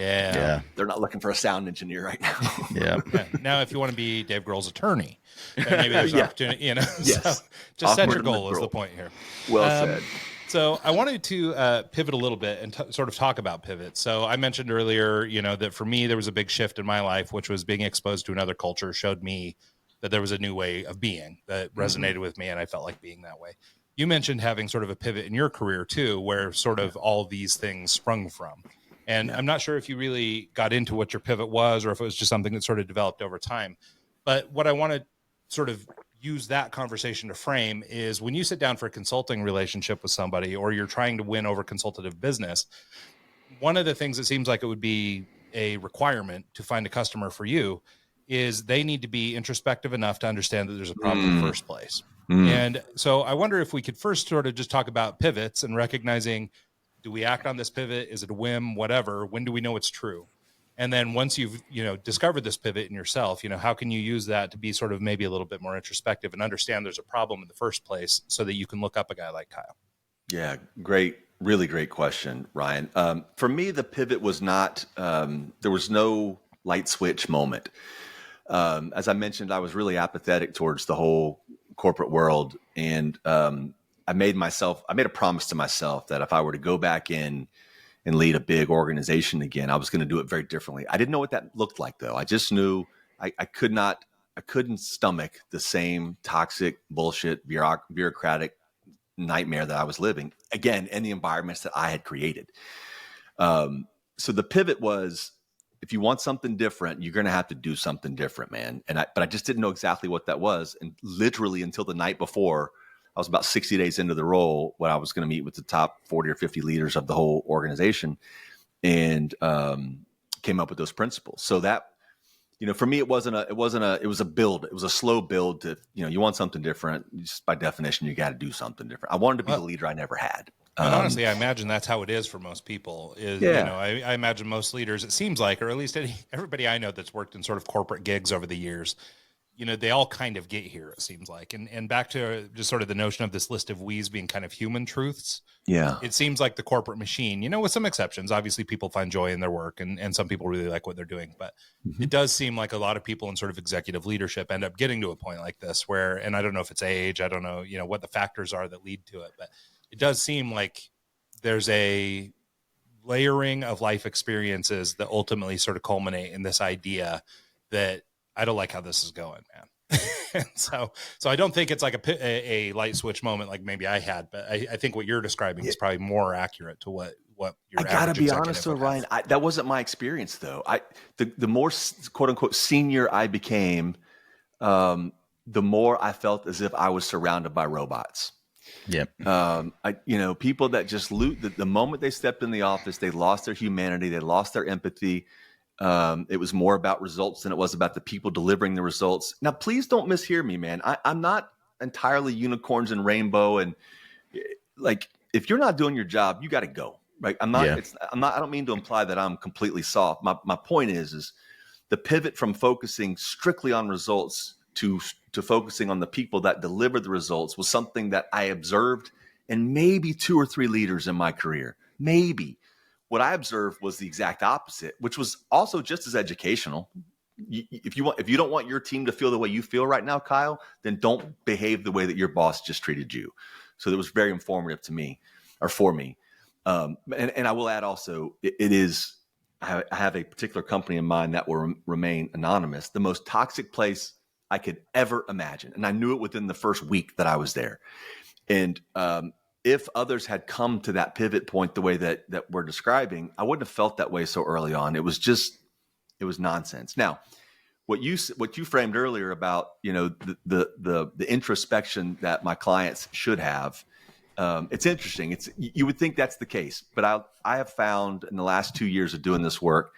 they're not looking for a sound engineer right now. Now, if you want to be Dave Grohl's attorney, then maybe there's an opportunity, Yes. So just set your goal is the point here. Well said. So I wanted to pivot a little bit and sort of talk about pivots. So I mentioned earlier, that for me, there was a big shift in my life, which was being exposed to another culture showed me that there was a new way of being that resonated with me, and I felt like being that way. You mentioned having sort of a pivot in your career too, where sort of all these things sprung from. And I'm not sure if you really got into what your pivot was or if it was just something that sort of developed over time. But what I want to sort of use that conversation to frame is when you sit down for a consulting relationship with somebody or you're trying to win over consultative business, one of the things that seems like it would be a requirement to find a customer for you is they need to be introspective enough to understand that there's a problem in the first place. And so I wonder if we could first sort of just talk about pivots and recognizing, do we act on this pivot? Is it a whim? Whatever. When do we know it's true? And then once you've, discovered this pivot in yourself, how can you use that to be sort of maybe a little bit more introspective and understand there's a problem in the first place so that you can look up a guy like Kyle? Yeah, great. Really great question, Ryan. For me, the pivot was not, there was no light switch moment. As I mentioned, I was really apathetic towards the whole corporate world. And I made a promise to myself that if I were to go back in and lead a big organization again, I was going to do it very differently. I didn't know what that looked like, though. I just knew I couldn't stomach the same toxic, bullshit, bureaucratic nightmare that I was living, again, in the environments that I had created. So the pivot was, if you want something different, you're going to have to do something different, man. But I just didn't know exactly what that was. And literally until the night before, I was about 60 days into the role when I was going to meet with the top 40 or 50 leaders of the whole organization and came up with those principles. So that, for me, it was a build. It was a slow build to, you want something different. Just by definition, you got to do something different. I wanted to be the leader I never had. And honestly, I imagine that's how it is for most people. I imagine most leaders, it seems like, or at least everybody I know that's worked in sort of corporate gigs over the years, they all kind of get here, it seems like. And back to just sort of the notion of this list of we's being kind of human truths. Yeah. It seems like the corporate machine, with some exceptions, obviously people find joy in their work and some people really like what they're doing. But it does seem like a lot of people in sort of executive leadership end up getting to a point like this where, and I don't know if it's age, I don't know, what the factors are that lead to it, but it does seem like there's a layering of life experiences that ultimately sort of culminate in this idea that I don't like how this is going, man. And so I don't think it's like a light switch moment like maybe I had, but I think what you're describing is probably more accurate to what you're. I gotta be honest with Ryan, that wasn't my experience though. The more quote unquote senior I became, the more I felt as if I was surrounded by robots. Yep. People that just the moment they stepped in the office, they lost their humanity, they lost their empathy. It was more about results than it was about the people delivering the results. Now, please don't mishear me, man. I'm not entirely unicorns and rainbow. And like, if you're not doing your job, you got to go. Right? I'm not. I don't mean to imply that I'm completely soft. My point is the pivot from focusing strictly on results to focusing on the people that deliver the results was something that I observed in maybe 2 or 3 leaders in my career. Maybe. What I observed was the exact opposite, which was also just as educational. If you don't want your team to feel the way you feel right now, Kyle, then don't behave the way that your boss just treated you. So that was very informative to me, or for me. And I will add also, I have a particular company in mind that will remain anonymous, the most toxic place I could ever imagine. And I knew it within the first week that I was there. And if others had come to that pivot point the way that we're describing, I wouldn't have felt that way so early on. It was nonsense. Now, what you framed earlier about, the introspection that my clients should have, it's interesting. You would think that's the case, but I have found in the last 2 years of doing this work,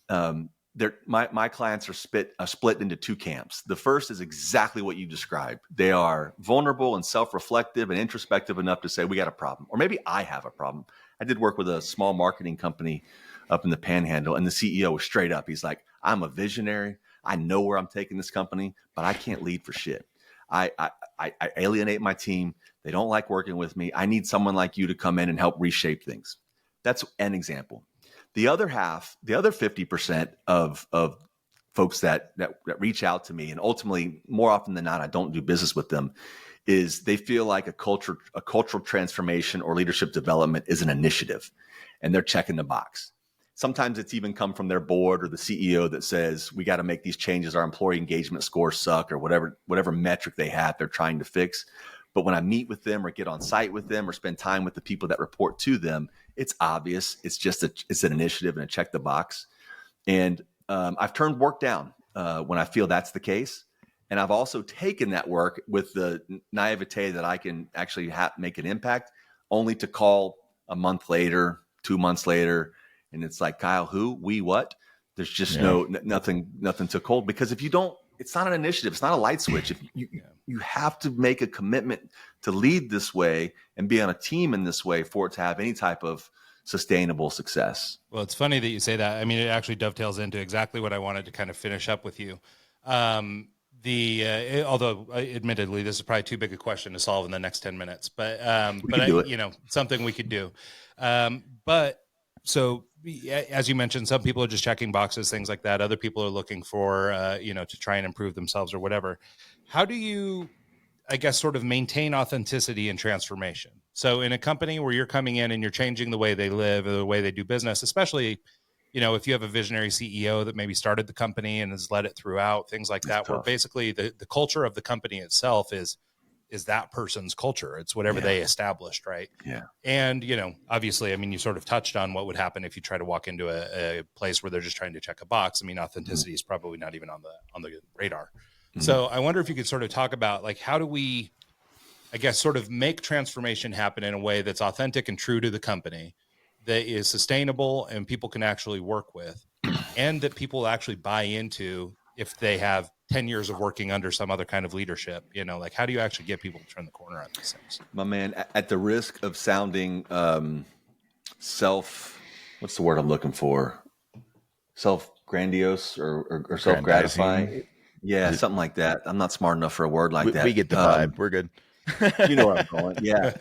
my clients are split into 2 camps. The first is exactly what you described. They are vulnerable and self-reflective and introspective enough to say, we got a problem, or maybe I have a problem. I did work with a small marketing company up in the Panhandle, and the CEO was straight up. He's like, I'm a visionary. I know where I'm taking this company, but I can't lead for shit. I alienate my team. They don't like working with me. I need someone like you to come in and help reshape things. That's an example. The other half, the other 50% of folks that reach out to me, and ultimately, more often than not, I don't do business with them, is they feel like a cultural transformation or leadership development is an initiative, and they're checking the box. sometimes it's even come from their board or the CEO that says, we got to make these changes. Our employee engagement scores suck, or whatever metric they have they're trying to fix. But when I meet with them or get on site with them or spend time with the people that report to them, it's obvious. It's just it's an initiative and a check the box. And I've turned work down when I feel that's the case. And I've also taken that work with the naivete that I can actually make an impact, only to call a month later, 2 months later. And it's like, Kyle, who, we, what? There's just nothing took hold, because if you don't, it's not an initiative. It's not a light switch. If you have to make a commitment to lead this way and be on a team in this way for it to have any type of sustainable success. Well, it's funny that you say that. I mean, it actually dovetails into exactly what I wanted to kind of finish up with you. Although admittedly, this is probably too big a question to solve in the next 10 minutes, but something we could do. So as you mentioned, some people are just checking boxes, things like that. Other people are looking for, to try and improve themselves or whatever. How do you, I guess, sort of maintain authenticity and transformation? So in a company where you're coming in and you're changing the way they live or the way they do business, especially, if you have a visionary CEO that maybe started the company and has led it throughout, things like that, where basically the culture of the company itself is that person's culture. It's whatever they established, right? Yeah. And, obviously, I mean, you sort of touched on what would happen if you try to walk into a place where they're just trying to check a box. I mean, authenticity is probably not even on the radar. Mm-hmm. So I wonder if you could sort of talk about, like, how do we, I guess, sort of make transformation happen in a way that's authentic and true to the company, that is sustainable and people can actually work with, and that people actually buy into if they have 10 years of working under some other kind of leadership. Like, how do you actually get people to turn the corner on these things? My man, at the risk of sounding what's the word I'm looking for? Self-grandiose or self-gratifying? Yeah, something like that. I'm not smart enough for a word like that. We get the vibe. We're good. You know where I'm going. Yeah.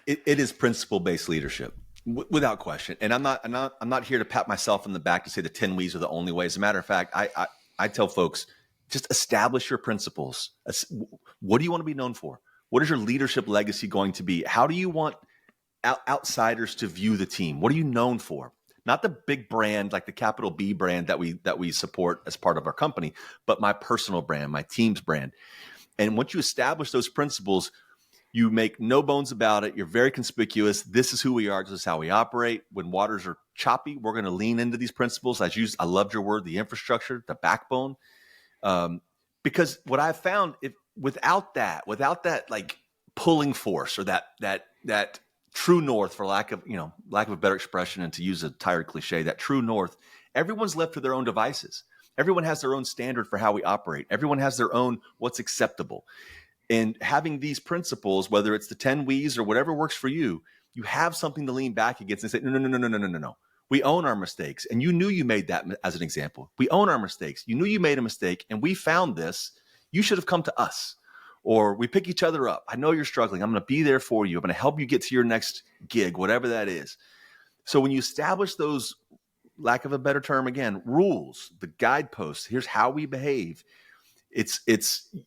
It is principle-based leadership. Without question. And I'm not here to pat myself on the back to say the 10 W's are the only way. As a matter of fact, I tell folks, just establish your principles. What do you want to be known for? What is your leadership legacy going to be? How do you want outsiders to view the team? What are you known for? Not the big brand, like the capital B brand that we support as part of our company, but my personal brand, my team's brand. And once you establish those principles, you make no bones about it. You're very conspicuous. This is who we are. This is how we operate. When waters are choppy, we're going to lean into these principles. I loved your word, the infrastructure, the backbone. Because what I've found, without that like pulling force, or that true north, for lack of a better expression, and to use a tired cliche, that true north, everyone's left to their own devices. Everyone has their own standard for how we operate. Everyone has their own what's acceptable. And having these principles, whether it's the 10 W's or whatever works for you, you have something to lean back against and say, no. We own our mistakes. And you knew you made that as an example. We own our mistakes. You knew you made a mistake and we found this. You should have come to us. Or we pick each other up. I know you're struggling. I'm going to be there for you. I'm going to help you get to your next gig, whatever that is. So when you establish those, lack of a better term again, rules, the guideposts, here's how we behave.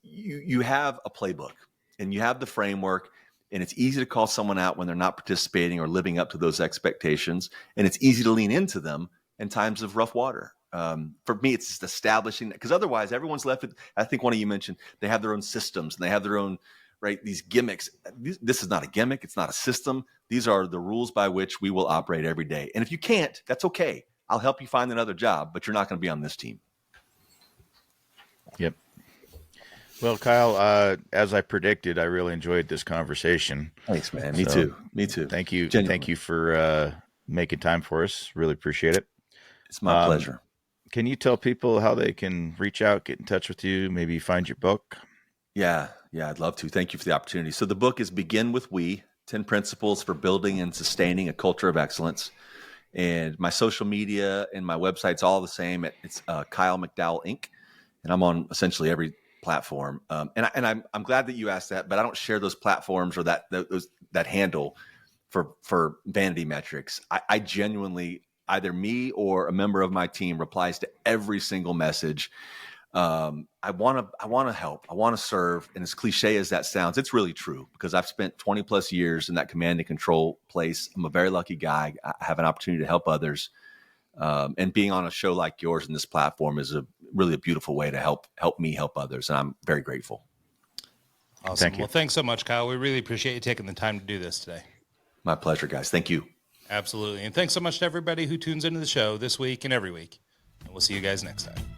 You have a playbook and you have the framework, and it's easy to call someone out when they're not participating or living up to those expectations. And it's easy to lean into them in times of rough water. For me, it's just establishing that, because otherwise everyone's left with, I think one of you mentioned, they have their own systems and they have their own, right, these gimmicks. This is not a gimmick. It's not a system. These are the rules by which we will operate every day. And if you can't, that's okay. I'll help you find another job, but you're not going to be on this team. Yep. Well, Kyle, as I predicted, I really enjoyed this conversation. Thanks, man. Me too. Thank you. Genuinely. Thank you for making time for us. Really appreciate it. It's my pleasure. Can you tell people how they can reach out, get in touch with you, maybe find your book? Yeah, I'd love to. Thank you for the opportunity. So the book is Begin with We, 10 Principles for Building and Sustaining a Culture of Excellence. And my social media and my website's all the same. It's Kyle McDowell Inc. And I'm on essentially every platform. And I'm glad that you asked that, but I don't share those platforms or that handle for vanity metrics. I genuinely, either me or a member of my team replies to every single message. I want to help. I want to serve. And as cliche as that sounds, it's really true, because I've spent 20 plus years in that command and control place. I'm a very lucky guy. I have an opportunity to help others. And being on a show like yours and this platform is really a beautiful way to help me help others. And I'm very grateful. Awesome. Thank you. Well, thanks so much, Kyle. We really appreciate you taking the time to do this today. My pleasure, guys. Thank you. Absolutely. And thanks so much to everybody who tunes into the show this week and every week. And we'll see you guys next time.